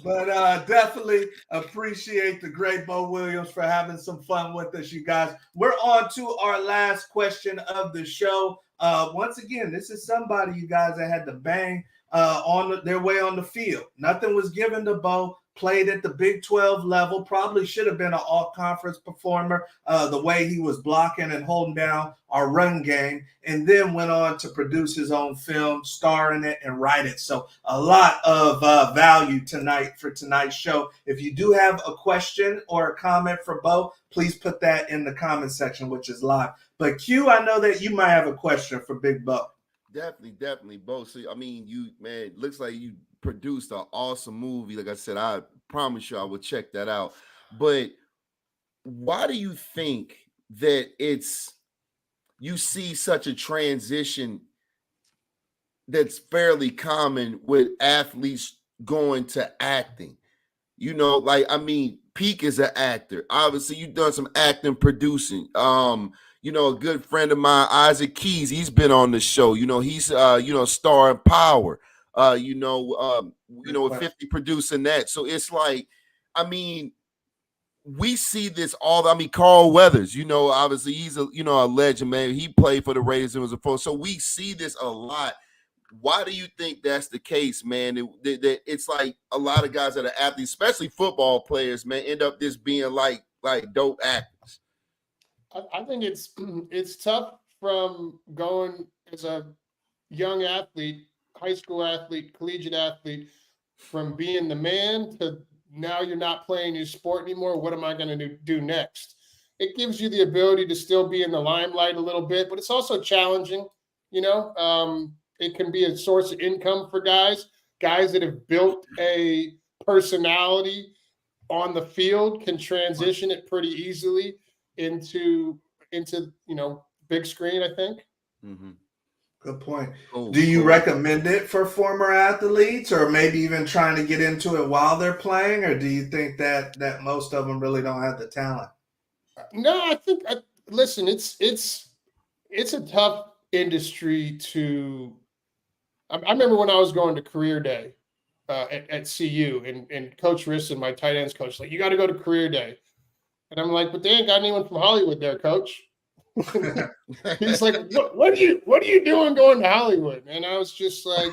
But definitely appreciate the great Beau Williams for having some fun with us, you guys. We're on to our last question of the show. Once again, this is somebody, you guys, that had to bang on their way on the field. Nothing was given to Beau. Played at the Big 12 level, probably should have been an all-conference performer the way he was blocking and holding down our run game, and then went on to produce his own film, star in it, and write it. So a lot of value tonight for tonight's show. If you do have a question or a comment for Beau, please put that in the comment section, which is live. But Q, I know that you might have a question for Big Beau. Definitely, Beau. So, I mean, it looks like you produced an awesome movie. Like I said, I promise you I will check that out. But why do you think that you see such a transition that's fairly common with athletes going to acting? Peak is an actor. Obviously, you've done some acting, producing. A good friend of mine, Isaac Keys, he's been on the show. He's star in Power. 50 producing that. So it's like, we see this all. Carl Weathers, obviously he's a legend, man. He played for the Raiders and was a pro. So we see this a lot. Why do you think that's the case, man? That it's like a lot of guys that are athletes, especially football players, man, end up just being like dope actors. I think it's tough from going as a young athlete, high school athlete, collegiate athlete, from being the man to now you're not playing your sport anymore. What am I going to do next? It gives you the ability to still be in the limelight a little bit, but it's also challenging. It can be a source of income for guys that have built a personality on the field can transition it pretty easily into big screen, I think. Mm-hmm. Good point. Do you recommend it for former athletes, or maybe even trying to get into it while they're playing, or do you think that most of them really don't have the talent? No, I think listen, it's a tough industry to. I remember when I was going to career day at CU, and Coach Risson, my tight ends coach, like, you got to go to career day. And I'm like, but they ain't got anyone from Hollywood there, Coach. He's like, what are you doing going to Hollywood? And I was just like,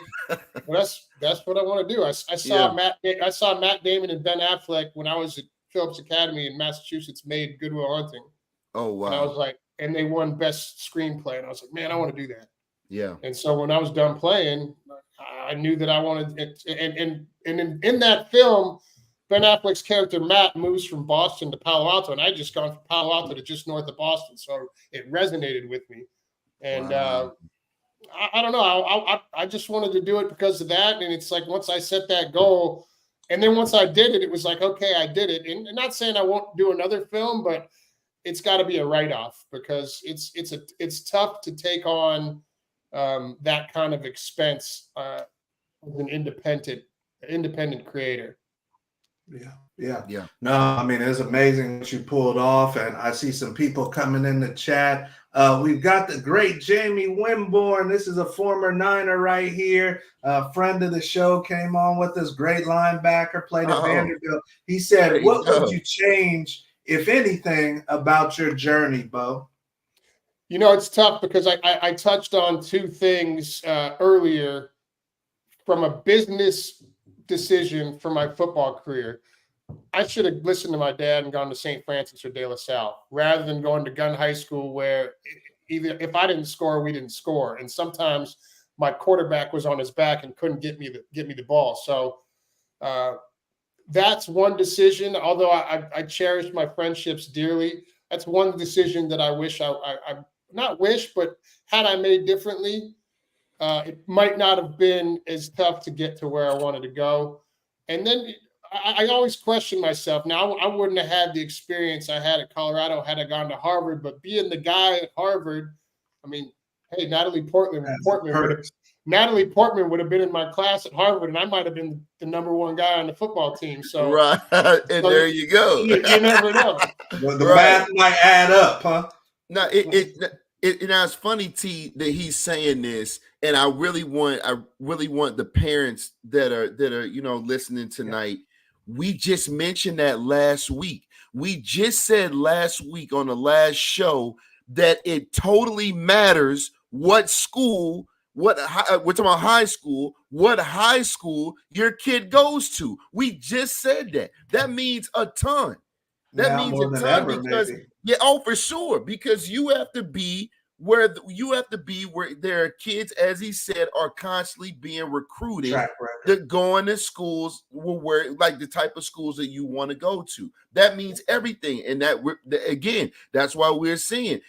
well, that's what I want to do. I saw Matt Damon and Ben Affleck when I was at Phillips Academy in Massachusetts made Good Will Hunting. Oh wow! And I was like, and they won Best Screenplay, and I was like, man, I want to do that. Yeah. And so when I was done playing, I knew that I wanted it. And in that film, Ben Affleck's character, Matt, moves from Boston to Palo Alto, and I just gone from Palo Alto to just north of Boston. So it resonated with me. And wow. I don't know. I just wanted to do it because of that. And it's like, once I set that goal, and then once I did it, it was like, okay, I did it. And not saying I won't do another film, but it's got to be a write-off, because it's tough to take on that kind of expense as an independent creator. Yeah. No, it's amazing what you pulled off, and I see some people coming in the chat. We've got the great Jamie Wimborne. This is a former Niner right here. Friend of the show, came on with us. Great linebacker, played at Vanderbilt. He said, what would you change, if anything, about your journey, Beau? It's tough, because I touched on two things earlier. From a business decision for my football career. I should have listened to my dad and gone to St. Francis or De La Salle rather than going to Gun High School, where either if I didn't score, we didn't score, and sometimes my quarterback was on his back and couldn't get me the ball. So that's one decision. Although I cherish my friendships dearly, that's one decision that I wish I not wish, but had I made differently, it might not have been as tough to get to where I wanted to go. And then I always question myself. Now, I wouldn't have had the experience I had at Colorado had I gone to Harvard, but being the guy at Harvard, I mean, hey, Natalie Portman would have been in my class at Harvard, and I might have been the number one guy on the football team. So right, and so there you go. You never know. Well, the math might add up, huh? No, it's funny, T, that he's saying this, and I really want the parents that are listening tonight. Yeah. We just mentioned that last week. We just said last week on the last show that it totally matters what school, we're talking about high school, what high school your kid goes to. We just said that. That means a ton. That means a ton because for sure, because you have to be where their kids, as he said, are constantly being recruited to go into schools where like the type of schools that you want to go to. That means everything. And that's why we're seeing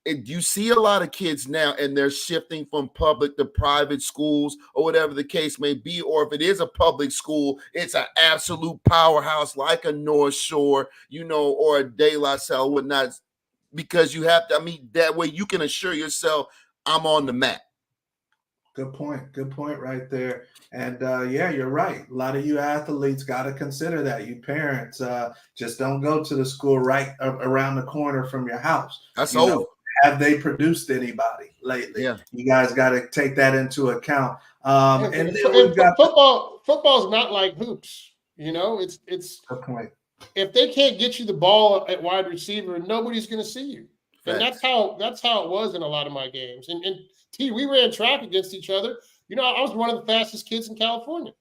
you see a lot of kids now, and they're shifting from public to private schools or whatever the case may be. Or if it is a public school, it's an absolute powerhouse like a North Shore, or a De La Salle, whatnot. Because you have to, that way you can assure yourself, I'm on the map. Good point right there. And you're right. A lot of you athletes got to consider that. You parents just don't go to the school right around the corner from your house. That's over. Have they produced anybody lately? Yeah. You guys got to take that into account. And then we've got football's not like hoops. It's good point. If they can't get you the ball at wide receiver, nobody's going to see you. And that's how it was in a lot of my games. And we ran track against each other. I was one of the fastest kids in California.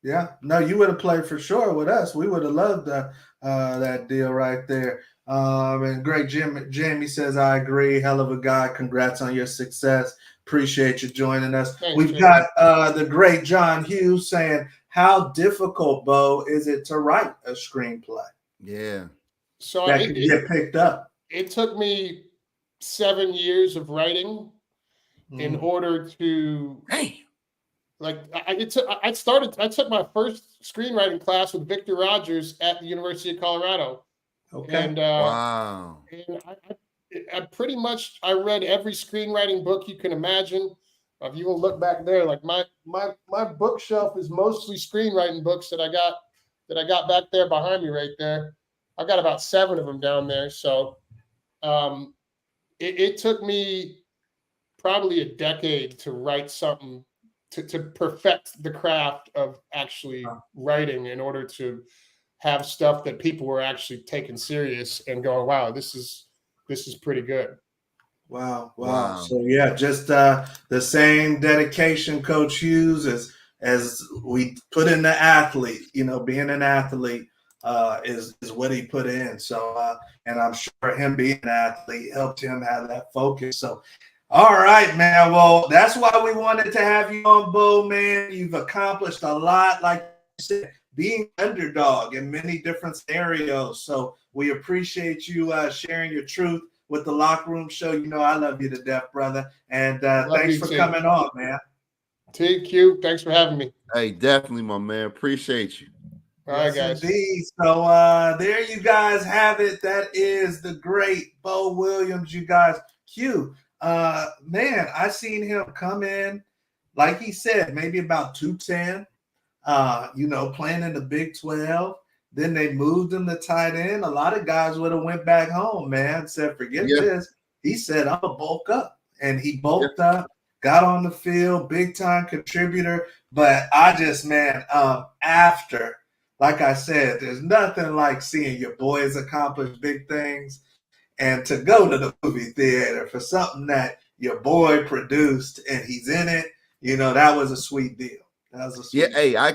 Yeah. No, you would have played for sure with us. We would have loved that deal right there. And Greg Jamie says, I agree. Hell of a guy. Congrats on your success. Appreciate you joining us. Thanks, We've Jamie. got the great John Hughes saying, how difficult, Beau, is it to write a screenplay? Yeah. So that can get picked up. It took me 7 years of writing in order to I took my first screenwriting class with Victor Rogers at the University of Colorado. Okay. And wow. And I pretty much read every screenwriting book you can imagine. If you will look back there, like my bookshelf is mostly screenwriting books that I got back there behind me right there. I got about 7 of them down there. So it took me probably a decade to write something to perfect the craft of actually writing in order to have stuff that people were actually taking serious and going, wow, this is pretty good. Wow. So just the same dedication, Coach Hughes, as we put in the athlete. Being an athlete is what he put in. So and I'm sure him being an athlete helped him have that focus. So all right, man. Well, that's why we wanted to have you on, Beau, man. You've accomplished a lot, like you said, being underdog in many different scenarios. So we appreciate you sharing your truth with the Locker Room Show. I love you to death, brother. And thanks for coming on, man. TQ, thanks for having me. Hey, definitely, my man. Appreciate you. All right, guys. Indeed. So there you guys have it. That is the great Beau Williams, you guys. Q, man, I seen him come in, like he said, maybe about 210, playing in the Big 12. Then they moved him to tight end. A lot of guys would have went back home, man, said, forget this. He said, I'm going to bulk up. And he bulked up, got on the field, big-time contributor. But I just, man, after, like I said, there's nothing like seeing your boys accomplish big things. And to go to the movie theater for something that your boy produced and he's in it, that was a sweet deal. That was a Yeah, sweet. hey, I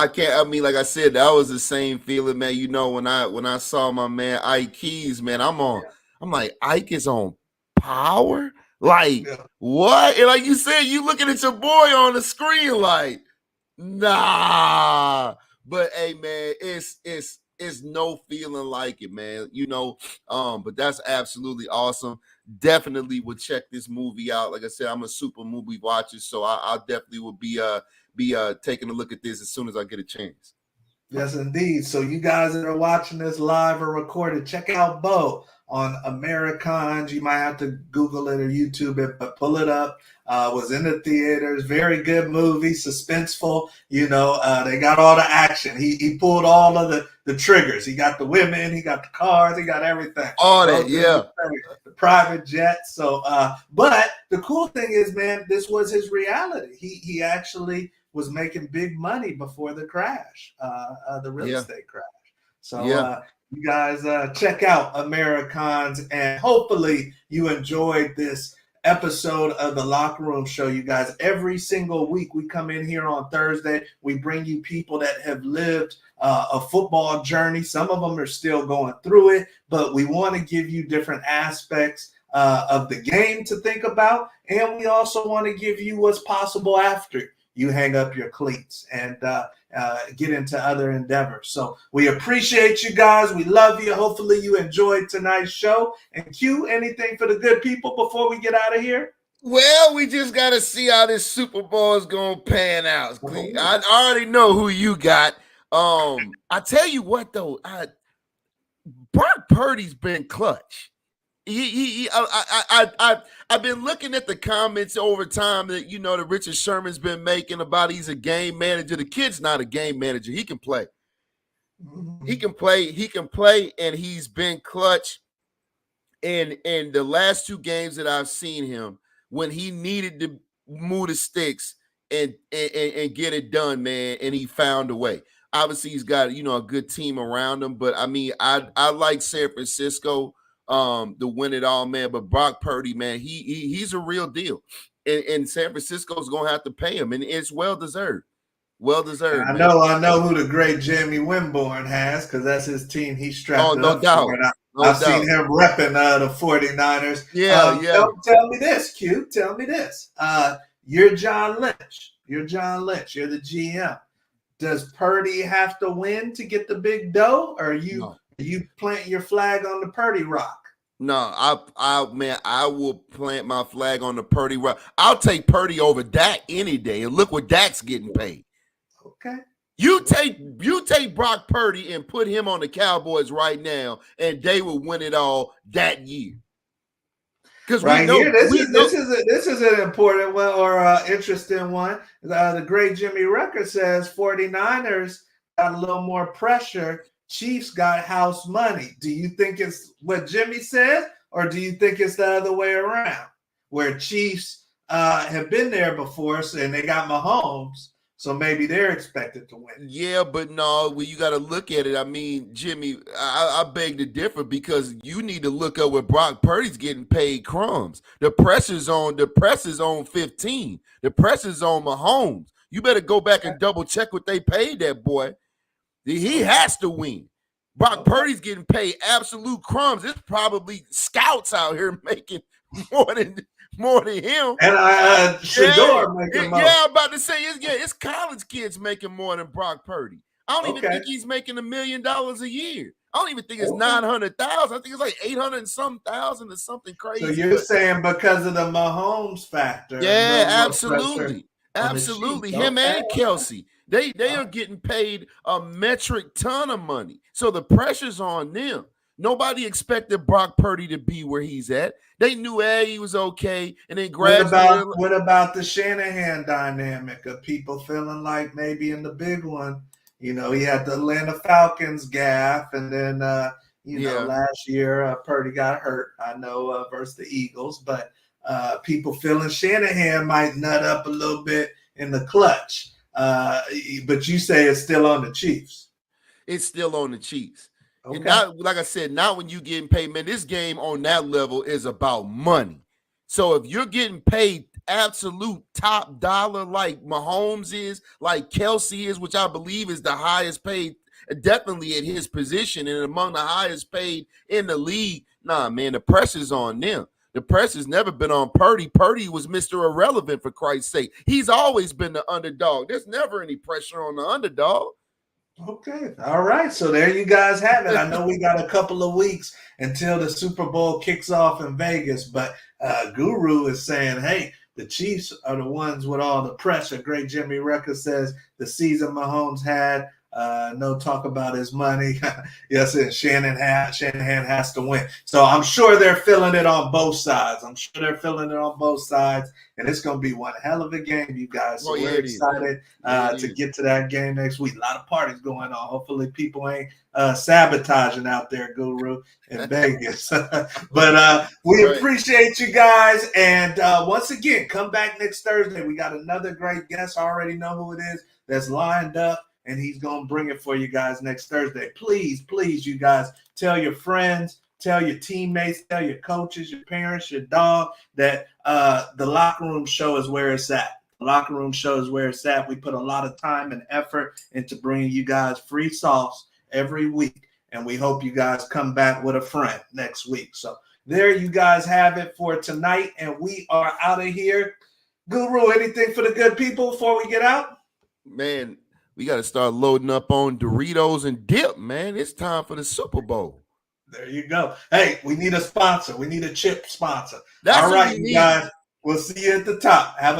can't. I mean, like I said, that was the same feeling, man. You know, when I saw my man Ike Keys, man, I'm like, Ike is on Power. Like Yeah. what? And like you said, you looking at your boy on the screen, like, nah. But hey, man, it's no feeling like it, man. You know, but that's absolutely awesome. Definitely would check this movie out. Like I said, I'm a super movie watcher, so I definitely will be taking a look at this as soon as I get a chance. Yes, indeed. So you guys that are watching this live or recorded, check out Beau on Americans. You might have to Google it or YouTube it, but pull it up. Was in the theaters. Very good movie, suspenseful. You know, they got all the action. He pulled all of the triggers. He got the women, he got the cars, he got everything. All that, yeah. The private jet. So, but the cool thing is, man, this was his reality. He actually was making big money before the crash, the real estate crash. So you guys check out Americans, and hopefully you enjoyed this episode of the Locker Room Show. You guys, every single week we come in here on Thursday. We bring you people that have lived a football journey. Some of them are still going through it, but we want to give you different aspects of the game to think about, and we also want to give you what's possible after you hang up your cleats and get into other endeavors. So we appreciate you guys. We love you. Hopefully you enjoyed tonight's show. And Q, anything for the good people before we get out of here? Well, we just got to see how this Super Bowl is going to pan out. I already know who you got. I tell you what, though, Brock Purdy's been clutch. I've been looking at the comments over time that, you know, that Richard Sherman's been making about he's a game manager. The kid's not a game manager. He can play. He can play, and he's been clutch. And the last two games that I've seen him, when he needed to move the sticks and get it done, man, and he found a way. Obviously, he's got, you know, a good team around him. But I mean, I like San Francisco to win it all, man. But Brock Purdy, man, he's a real deal. And San Francisco's gonna have to pay him, and it's well deserved. Well deserved. I know who the great Jamie Winborn has, because that's his team. He strapped no up doubt. for it. I've seen him repping the 49ers. Yeah. Tell me this, Q. Tell me this. You're John Lynch. You're the GM. Does Purdy have to win to get the big dough, or are you planting your flag on the Purdy rock? No, I will plant my flag on the Purdy rock. I'll take Purdy over Dak any day, and look what Dak's getting paid. Okay. You take Brock Purdy and put him on the Cowboys right now, and they will win it all that year. Because this is an important one or interesting one. The great Jimmy Rucker says 49ers got a little more pressure. Chiefs got house money. Do you think it's what Jimmy said, or do you think it's the other way around, where Chiefs have been there before, and they got Mahomes, so maybe they're expected to win? Yeah, but no, well, you got to look at it. I mean, Jimmy, I beg to differ, because you need to look up where Brock Purdy's getting paid crumbs. The pressure's on 15. The pressure's on Mahomes. You better go back and double check what they paid that boy. He has to win. Brock Purdy's getting paid absolute crumbs. There's probably scouts out here making more than him. And Shador making more. Yeah, I'm about to say, it's college kids making more than Brock Purdy. I don't even think he's making $1 million a year. I don't even think it's 900,000. I think it's like 800 and some thousand or something crazy. So you're saying because of the Mahomes factor? Yeah, absolutely. Absolutely. Him and Kelsey. They are getting paid a metric ton of money. So the pressure's on them. Nobody expected Brock Purdy to be where he's at. They knew he was okay, and then gradually. What about the Shanahan dynamic of people feeling like maybe in the big one, you know, he had the Atlanta Falcons gaffe, and then know, last year Purdy got hurt. I know versus the Eagles, but people feeling Shanahan might nut up a little bit in the clutch. But you say it's still on the Chiefs. It's still on the Chiefs. Okay. And not, like I said, not when you getting paid, man. This game on that level is about money. So if you're getting paid absolute top dollar like Mahomes is, like Kelsey is, which I believe is the highest paid, definitely at his position and among the highest paid in the league, nah, man, the pressure's on them. The pressure's never been on Purdy. Purdy was Mr. Irrelevant, for Christ's sake. He's always been the underdog. There's never any pressure on the underdog. Okay. All right. So there you guys have it. I know we got a couple of weeks until the Super Bowl kicks off in Vegas, but Guru is saying, hey, the Chiefs are the ones with all the pressure. Great Jimmy Record says the season Mahomes had, no talk about his money. Yes, and Shanahan has to win. So I'm sure they're feeling it on both sides. And it's going to be one hell of a game, you guys. So we're excited to get to that game next week. A lot of parties going on. Hopefully people ain't sabotaging out there, Guru, in Vegas. But we appreciate you guys. And once again, come back next Thursday. We got another great guest. I already know who it is that's lined up, and he's going to bring it for you guys next Thursday. Please, you guys, tell your friends, tell your teammates, tell your coaches, your parents, your dog that the Locker Room Show is where it's at. The Locker Room Show is where it's at. We put a lot of time and effort into bringing you guys free sauce every week, and we hope you guys come back with a friend next week. So there you guys have it for tonight, and we are out of here. Guru, anything for the good people before we get out? Man, we got to start loading up on Doritos and dip, man. It's time for the Super Bowl. There you go. Hey, we need a sponsor. We need a chip sponsor. That's all right, you guys. We'll see you at the top. Have a